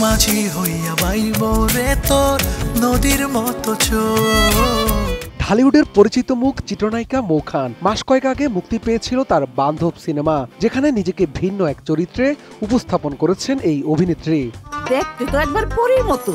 মাঝি হইয়া বাইব রে তোর নদীর মতো চোখ। ঢালিউডের পরিচিত মুখ চিত্রনায়িকা মৌ খান মাস কয়েক আগে মুক্তি পেয়েছিল তার বান্ধব সিনেমা, যেখানে নিজেকে ভিন্ন এক চরিত্রে উপস্থাপন করেছেন এই অভিনেত্রী। দেখতে তো একবার পরীর মতো,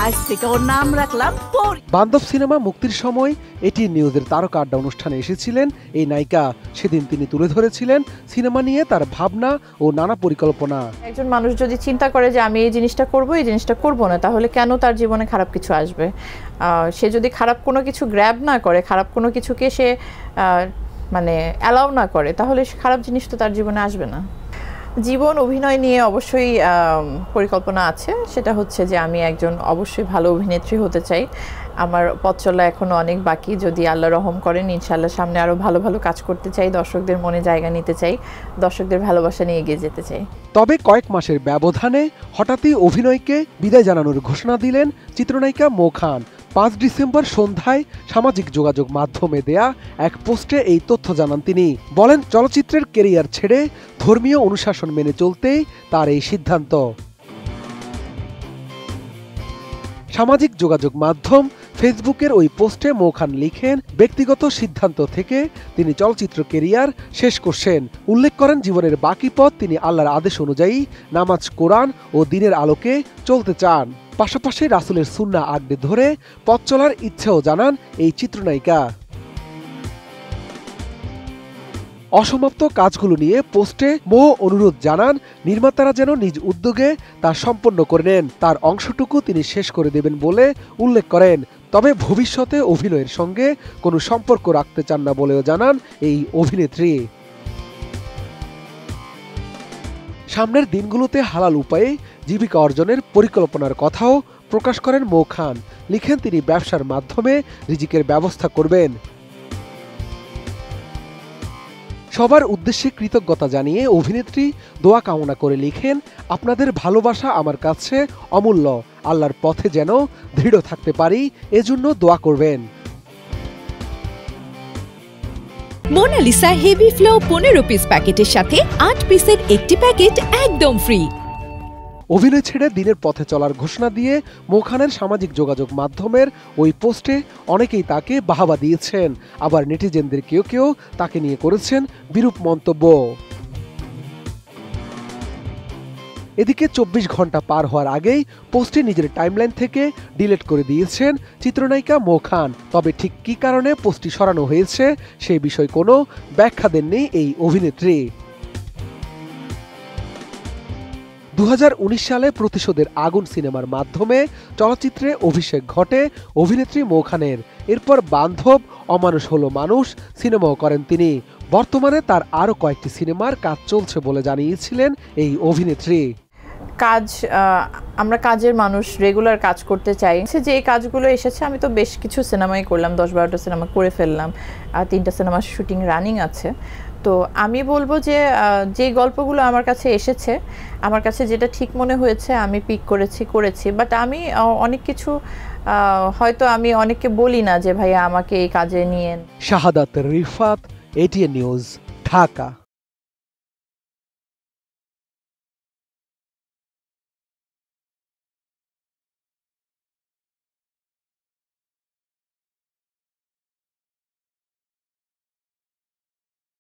আজ থেকে ওর নাম রাখলাম পরী। বান্ধব সিনেমা মুক্তির সময় এটি নিউজের তারকা আড্ডা অনুষ্ঠানে এসেছিলেন এই নায়িকা। সেদিন তিনি তুলে ধরেছিলেন সিনেমা নিয়ে তার ভাবনা ও নানা পরিকল্পনা। একজন মানুষ যদি চিন্তা করে যে আমি এই জিনিসটা করব না, তাহলে কেন তার জীবনে খারাপ কিছু আসবে? সে যদি খারাপ কোনো কিছু গ্র্যাব না করে, খারাপ কোনো কিছুকে সে মানে অ্যালাউ না করে, তাহলে খারাপ জিনিস তো তার জীবনে আসবে না। জীবন অভিনয় নিয়ে অবশ্যই পরিকল্পনা আছে। সেটা হচ্ছে যে আমি একজন অবশ্যই ভালো অভিনেত্রী হতে চাই। আমার পথ চলা এখনো অনেক বাকি, যদি আল্লাহ রহম করেন ইনশাআল্লাহ সামনে আরো ভালো ভালো কাজ করতে চাই, দর্শকদের মনে জায়গা নিতে চাই, দর্শকদের ভালোবাসা নিয়ে এগিয়ে যেতে চাই। তবে কয়েক মাসের ব্যবধানে হঠাৎই অভিনয়কে বিদায় জানানোর ঘোষণা দিলেন চিত্রনায়িকা মৌ খান। 5 ডিসেম্বর সন্ধ্যায় সামাজিক যোগাযোগ মাধ্যমে দেয়া এক পোস্টে এই তথ্য জানান তিনি। বলেন, চলচ্চিত্রের ক্যারিয়ার ছেড়ে ধর্মীয় অনুশাসন মেনে চলতেই তার এই সিদ্ধান্ত। সামাজিক যোগাযোগ মাধ্যম ফেসবুকের ওই পোস্টে মৌ খান লিখেন, ব্যক্তিগত সিদ্ধান্ত থেকে তিনি চলচ্চিত্র ক্যারিয়ার শেষ করছেন। উল্লেখ করেন, জীবনের বাকি পথ তিনি আল্লাহর আদেশ অনুযায়ী নামাজ, কোরআন ও দ্বীনের আলোকে চলতে চান। পাশাপাশি রাসূলের সুন্নাহ আঁকড়ে ধরে পথ চলার ইচ্ছেও জানান এই চিত্রনায়িকা। অসমাপ্ত কাজগুলো নিয়ে পোস্টে মৌ অনুরোধ জানান নির্মাতারা যেন নিজ উদ্যোগে তা সম্পন্ন করে নেন। তার অংশটুকু তিনি শেষ করে দেবেন বলে উল্লেখ করেন। তবে ভবিষ্যতে অভিনয়ের সঙ্গে কোনো সম্পর্ক রাখতে চান না বলেও জানান এই অভিনেত্রী। সামনের দিনগুলোতে হালাল উপায়ে জীবিকা অর্জনের পরিকল্পনার কথাও প্রকাশ করেন মৌ খান। লিখেন, তিনি ব্যবসার মাধ্যমে রিজিকের ব্যবস্থা করবেন। সবার উদ্দেশ্যে কৃতজ্ঞতা জানিয়ে অভিনেত্রী দোয়া কামনা করে লিখেন, আপনাদের ভালোবাসা আমার কাছে অমূল্য। আল্লাহর পথে যেন দৃঢ় থাকতে পারি, এজন্য দোয়া করবেন। মোনালিসা হেভি ফ্লো 15 পিস প্যাকেটের সাথে 8 পিসের একটি প্যাকেট একদম ফ্রি। অভিনয় ছেড়ে দিনের পথে চলার ঘোষণা দিয়ে মৌ খানের সামাজিক যোগাযোগ মাধ্যমের ওই পোস্টে অনেকেই তাকে বাহবা দিয়েছেন, আবার নেটিজেনদের কেউ কেউ তাকে নিয়ে করেছেন বিরূপ মন্তব্য। এদিকে 24 ঘন্টা পার হওয়ার আগেই পোস্টটি নিজের টাইমলাইন থেকে ডিলিট করে দিয়েছেন চিত্রনায়িকা মৌ খান। তবে ঠিক কী কারণে পোস্টটি সরানো হয়েছে সেই বিষয়ে কোনো ব্যাখ্যা দেননি এই অভিনেত্রী। 2019 সালে প্রতিশোধের আগুন সিনেমার মাধ্যমে চলচ্চিত্রে অভিষেক ঘটে অভিনেত্রী মৌ খানের। এরপর বান্ধব, অমানুষ হলো মানুষ সিনেমাও করেন তিনি। বর্তমানে তার আরও কয়েকটি সিনেমার কাজ চলছে বলে জানিয়েছিলেন এই অভিনেত্রী। আমরা কাজের মানুষ, রেগুলার কাজ করতে চাই। যে এই কাজগুলো এসেছে, আমি তো বেশ কিছু সিনেমাই করলাম, 10-12টা সিনেমা করে ফেললাম, আর 3টা সিনেমার শুটিং রানিং আছে। তো আমি বলবো যে যে গল্পগুলো আমার কাছে এসেছে, আমার কাছে যেটা ঠিক মনে হয়েছে আমি পিক করেছি। বাট আমি অনেক কিছু হয়তো আমি অনেককে বলি না যে ভাইয়া আমাকে এই কাজে নিয়েন। শাহাদাত রিফাত, এটিএন নিউজ, ঢাকা।